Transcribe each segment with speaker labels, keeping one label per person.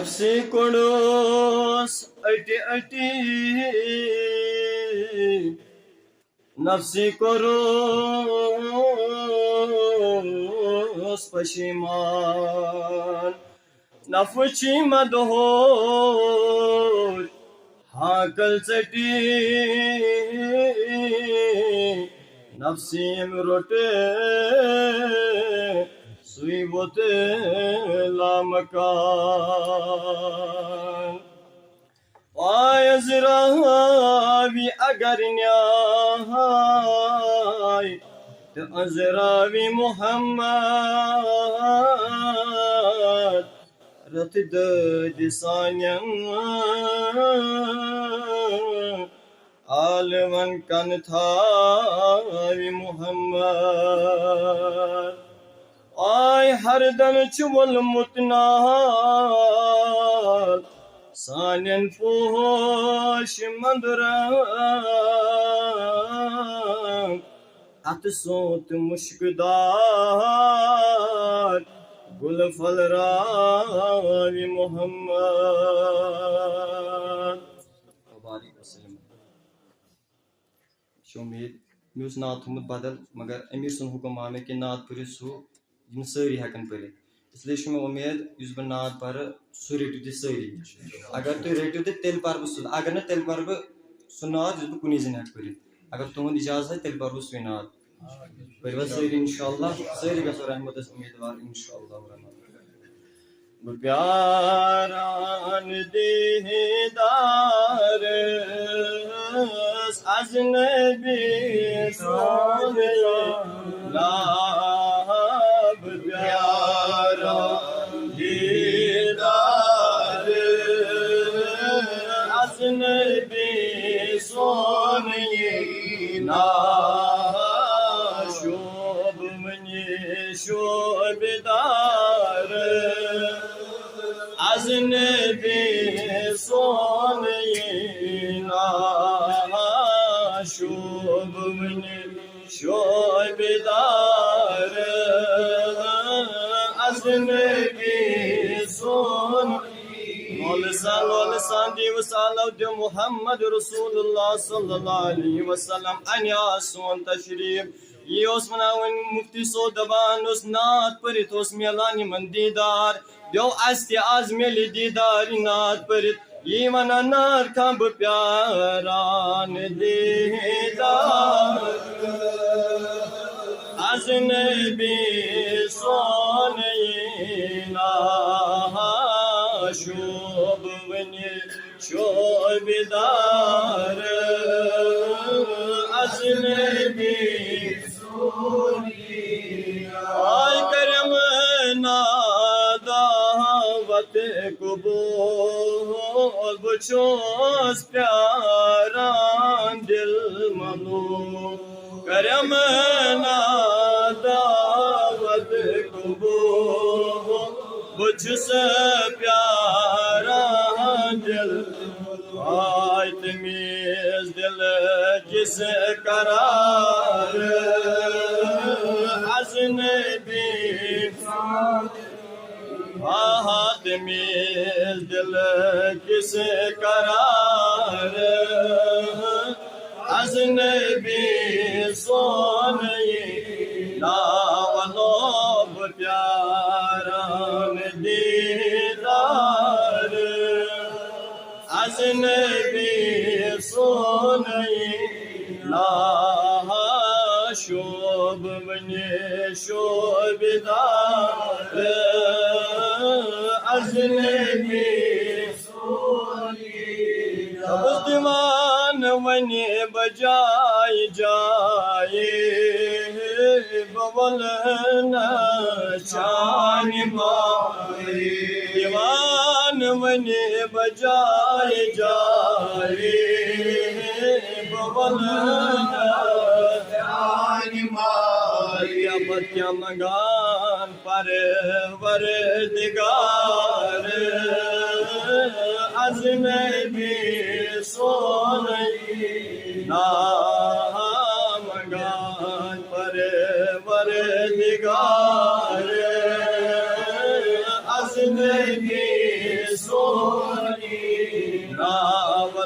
Speaker 1: नफसी कुडूस अटी अटी नफसी कुरूस पशिमान नफची मदहोर हाकल चटी नफसीम रोटे सुई बोते लामकान आय अजरावी अगर न्याय तो अजरावी मुहम्मद रत दिसान्यं आलवन कन थावी मुहम्मद आय हरदम चुवल मुतनाल सानन पोश मंदरा अत सोत मुश्कदार गुल फल रावी मोहम्मद उम्मीद मे नात थोमुत बदल मगर अमीर सुन हुक्म आमे कि नात पढ़ो सू सारी हेकन पढ़ इसलिए मे उम्मीद बह नात पर सू रटो तुम सारी अगर तुम रटो तो तेल पर बह अगर न तेल पर बह सू नात बह कुन जन हेक पढ़ अगर तुहद इजाजत तेल पर बह सू नात पढ़वा सारी इंशाअल्लाह सारी गो रहमत उम्मीदवार इंशाअल्लाह प्यारान दीदार अजनबी सोने लाभ प्यारा दीदार अजनबी सोने शोभ मनी शोभदार अजनबी सोने शोभ मनी शोभदार अजनबी सोने मोहम्मद रसूलुल्लाह सल्लल्लाहु अलैहि वसल्लम अन्या सोन तशरीफ ये मनावन मुफ्ती सो दबान नात परित मेलान दीदार दो आज मेल दीदार नात परित ये वना नार खब प्यारान दीदार अजनबी सोने शोभ वनी शोभदार अजनबी आय करम नादावत कबूल बचोस प्यारान दिल मनो करम नादावत कबूल बचस प्यारान दिल आय तमीज दिल जिस करार अजनबी तमीज दिल किस करार अजनबी सोने लावलोब प्यारान दीदार अजनबी सोने शोभ बने शोभदार अजनबी दीवान वने बजाय जाए बबल न शान माए दीवान वने बजाय जाए बबल क्या मगान पर वर दिगार अजनबी सोने मगान पर वर दिगार अजनबी सो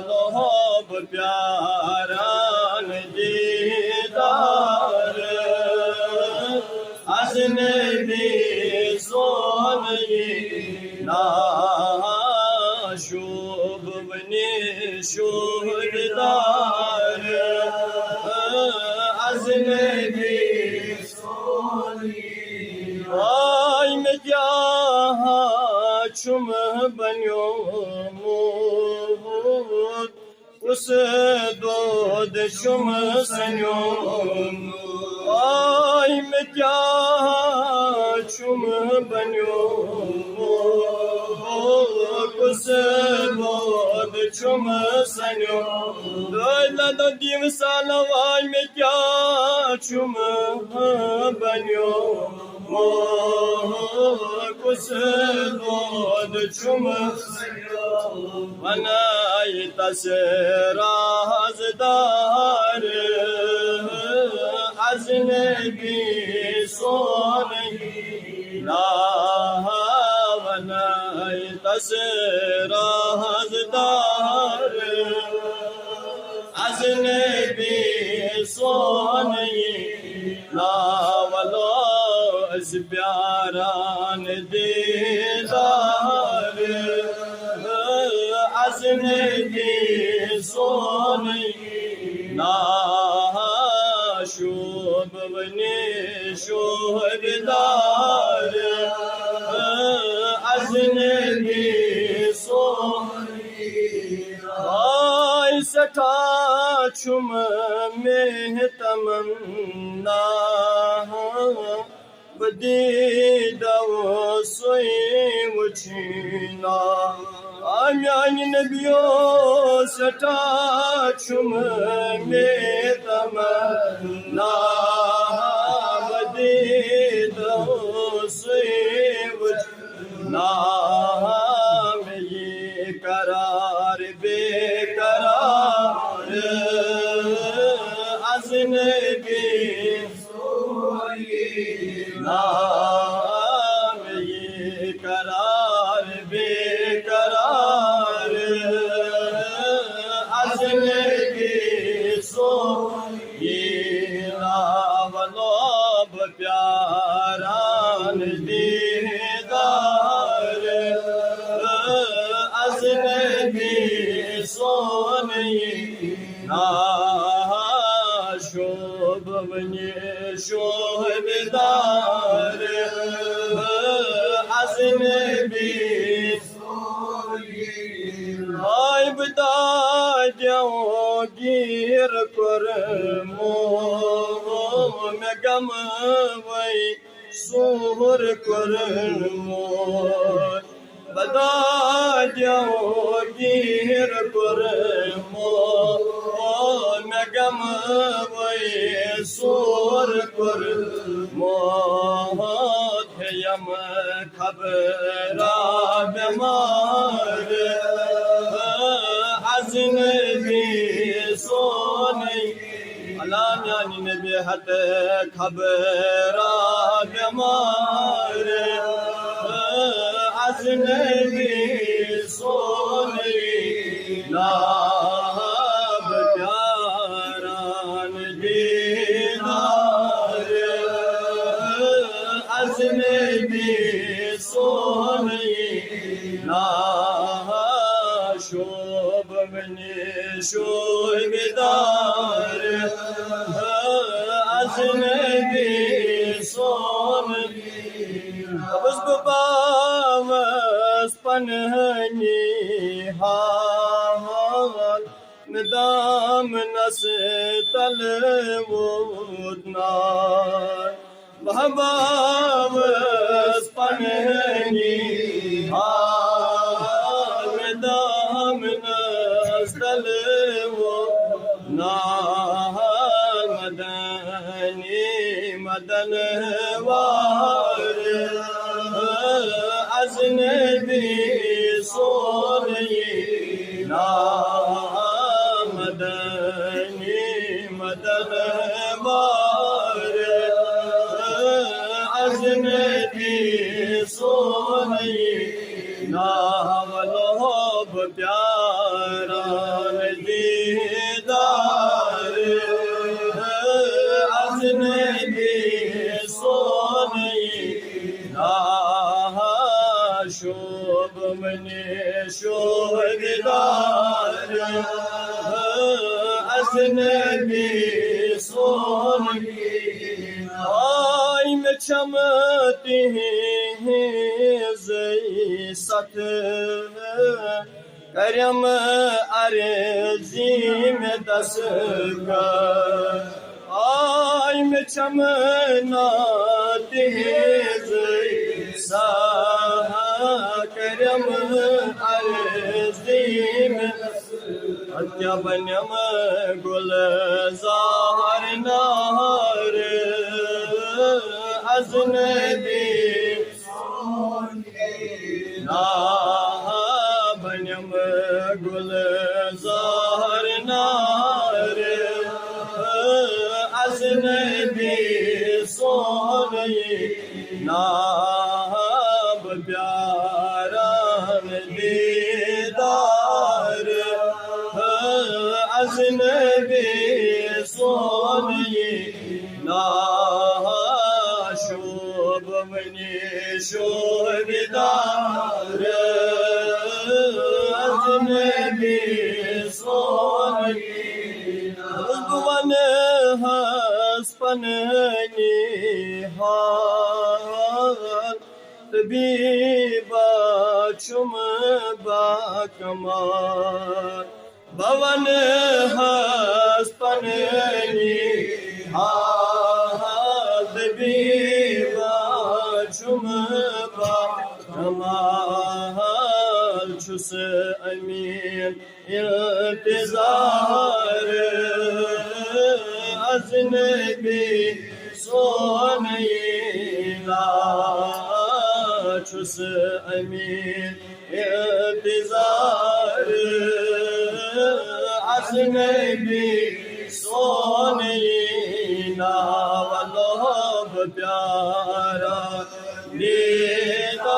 Speaker 2: लोभ प्यारान दीदार अजने भी सोन ना शुभ बने शुभदार अजने भी आई में क्या चुम बनो मूद उस दोद चुम सनो आई में क्या चुम बनो उस दोद चुम सनो दोला दो दिवसाल आई में क्या चुम बनो कुछ दोद चुम बनाई तसराजदार अजने भी सोन ना बनाई तसराजदार अजने भी सोन ना वलो प्यारान दीदार अजने भी सोन ना शोभ बने शोभदार अजने भी सोन आई सठा चुम में तमन्ना बदी दव सोई मुछीना आम्यान नबियो सटा चुम में तमन्ना बदी दव सोई मुछीना में ये करार बेकरार अजने भी नाम ये करार बेकरार अजने के सो ये नावलोब प्यारान दीदार अजने के सो नहीं ना शोभ बने शोभदार अजने भी हाय बता जाओ गिर कर में गम वही सोहर कर बता जाओ गिर कर में गम वही सोर कर मोहयम खबरा बीमार अजने भी सोनी अलाम यानी नबी हत खबरा बीमार अजने भी सोनी ना अजने भी सोन ना शोभ बने शोभदार अजने भी सोन बस बावस पनहनी हाल दाम नस तल वोदना बावस पनहनी हाल दाम नस तल वोदना मदनी मदन वार अजनबी सोनी ना मदनी मदन वार अजनबी सोनी ना वलोब प्यार प्यारान दीदार az nebi sonayı şub mani şuhedar az nebi sonayı ay meçamati zey satı Karyam arzim dasga ay meçamna tiz sa karyam arzim atya banyam gul zahar nar az nebi banyam gul zahar nar az nebi sonayı nab pyaran didar az nebi sonayı şub mani şuhedar az nebi sonayı Uzman haspanani hal Tabiba çum bakmar Bavan haspanani hal Tabiba çum bakmar Çus amin iltizar az nebi sonayı çus amin iltizar az nebi sonayı vallah pyara didar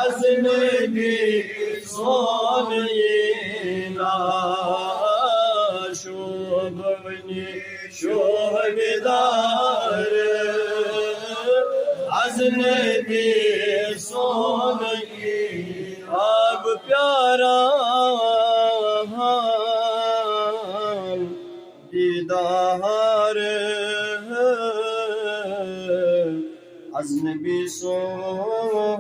Speaker 2: az nebi sonayı şub mani şuhedar az nebi sonayı ab pyaran didar az nebi sonayı